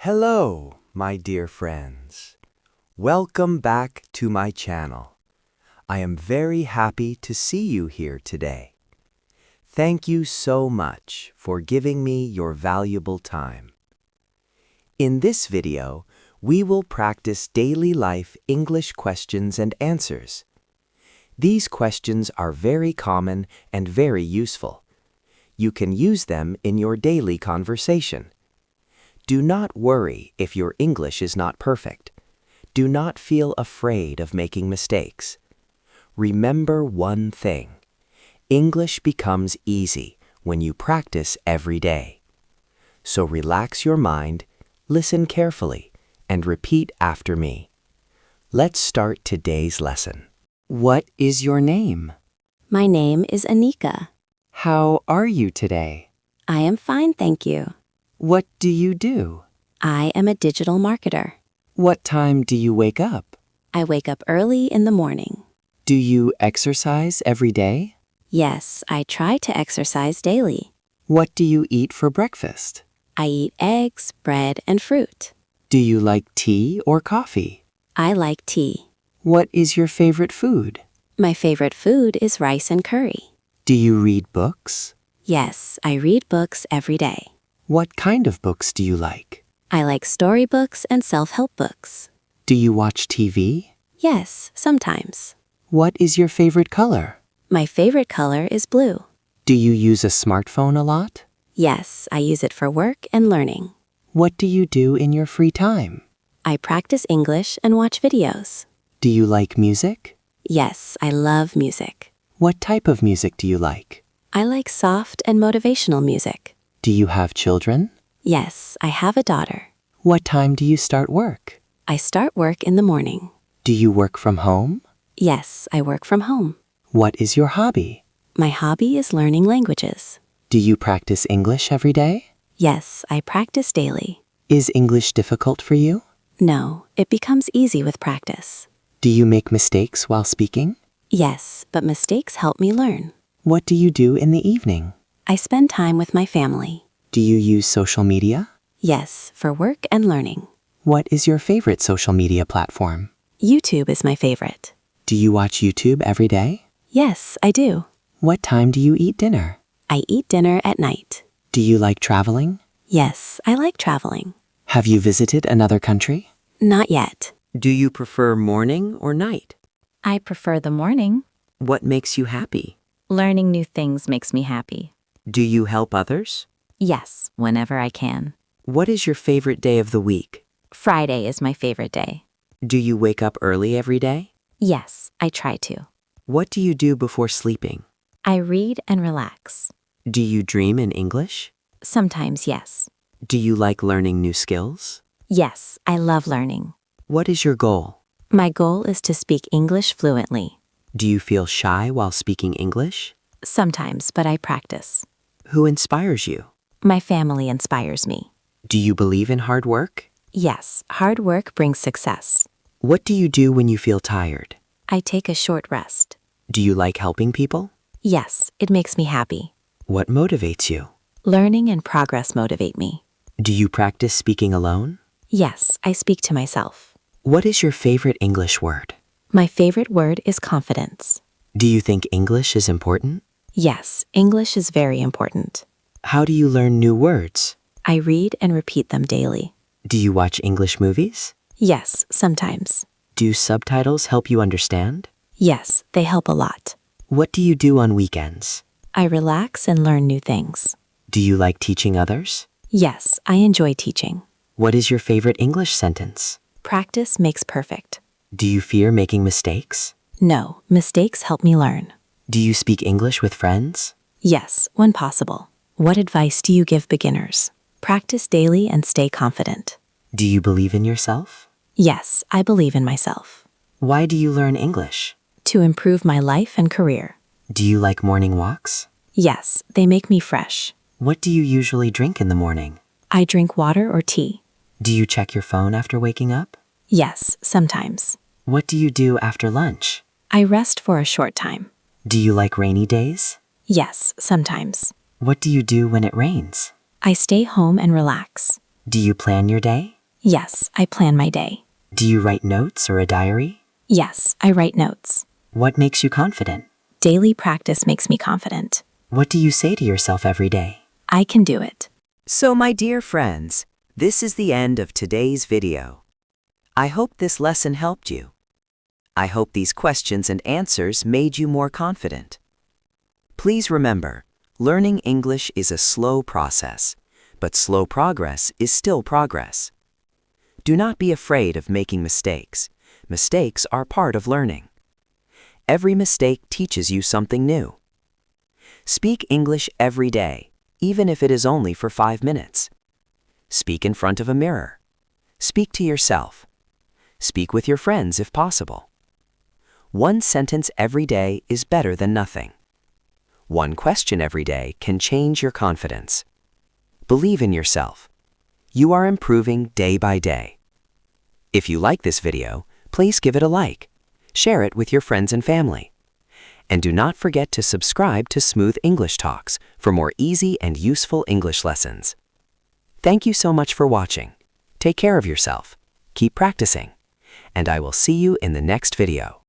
Hello, my dear friends. Welcome back to my channel. I am very happy to see you here today. Thank you so much for giving me your valuable time. In this video, we will practice daily life English questions and answers. These questions are very common and very useful. You can use them in your daily conversation. Do not worry if your English is not perfect. Do not feel afraid of making mistakes. Remember one thing. English becomes easy when you practice every day. So relax your mind, listen carefully, and repeat after me. Let's start today's lesson. What is your name? My name is Anika. How are you today? I am fine, thank you. What do you do? I am a digital marketer. What time do you wake up? I wake up early in the morning. Do you exercise every day? Yes, I try to exercise daily. What do you eat for breakfast? I eat eggs, bread, and fruit. Do you like tea or coffee? I like tea. What is your favorite food? My favorite food is rice and curry. Do you read books? Yes, I read books every day. What kind of books do you like? I like storybooks and self-help books. Do you watch TV? Yes, sometimes. What is your favorite color? My favorite color is blue. Do you use a smartphone a lot? Yes, I use it for work and learning. What do you do in your free time? I practice English and watch videos. Do you like music? Yes, I love music. What type of music do you like? I like soft and motivational music. Do you have children? Yes, I have a daughter. What time do you start work? I start work in the morning. Do you work from home? Yes, I work from home. What is your hobby? My hobby is learning languages. Do you practice English every day? Yes, I practice daily. Is English difficult for you? No, it becomes easy with practice. Do you make mistakes while speaking? Yes, but mistakes help me learn. What do you do in the evening? I spend time with my family. Do you use social media? Yes, for work and learning. What is your favorite social media platform? YouTube is my favorite. Do you watch YouTube every day? Yes, I do. What time do you eat dinner? I eat dinner at night. Do you like traveling? Yes, I like traveling. Have you visited another country? Not yet. Do you prefer morning or night? I prefer the morning. What makes you happy? Learning new things makes me happy. Do you help others? Yes, whenever I can. What is your favorite day of the week? Friday is my favorite day. Do you wake up early every day? Yes, I try to. What do you do before sleeping? I read and relax. Do you dream in English? Sometimes, yes. Do you like learning new skills? Yes, I love learning. What is your goal? My goal is to speak English fluently. Do you feel shy while speaking English? Sometimes, but I practice. Who inspires you? My family inspires me. Do you believe in hard work? Yes, hard work brings success. What do you do when you feel tired? I take a short rest. Do you like helping people? Yes, it makes me happy. What motivates you? Learning and progress motivate me. Do you practice speaking alone? Yes, I speak to myself. What is your favorite English word? My favorite word is confidence. Do you think English is important? Yes, English is very important. How do you learn new words? I read and repeat them daily. Do you watch English movies? Yes, sometimes. Do subtitles help you understand? Yes, they help a lot. What do you do on weekends? I relax and learn new things. Do you like teaching others? Yes, I enjoy teaching. What is your favorite English sentence? Practice makes perfect. Do you fear making mistakes? No, mistakes help me learn. Do you speak English with friends? Yes, when possible. What advice do you give beginners? Practice daily and stay confident. Do you believe in yourself? Yes, I believe in myself. Why do you learn English? To improve my life and career. Do you like morning walks? Yes, they make me fresh. What do you usually drink in the morning? I drink water or tea. Do you check your phone after waking up? Yes, sometimes. What do you do after lunch? I rest for a short time. Do you like rainy days? Yes, sometimes. What do you do when it rains? I stay home and relax. Do you plan your day? Yes, I plan my day. Do you write notes or a diary? Yes, I write notes. What makes you confident? Daily practice makes me confident. What do you say to yourself every day? I can do it. So my dear friends, this is the end of today's video. I hope this lesson helped you. I hope these questions and answers made you more confident. Please remember, learning English is a slow process, but slow progress is still progress. Do not be afraid of making mistakes. Mistakes are part of learning. Every mistake teaches you something new. Speak English every day, even if it is only for 5 minutes. Speak in front of a mirror. Speak to yourself. Speak with your friends if possible. One sentence every day is better than nothing. One question every day can change your confidence. Believe in yourself. You are improving day by day. If you like this video, please give it a like. Share it with your friends and family. And do not forget to subscribe to Smooth English Talks for more easy and useful English lessons. Thank you so much for watching. Take care of yourself. Keep practicing. And I will see you in the next video.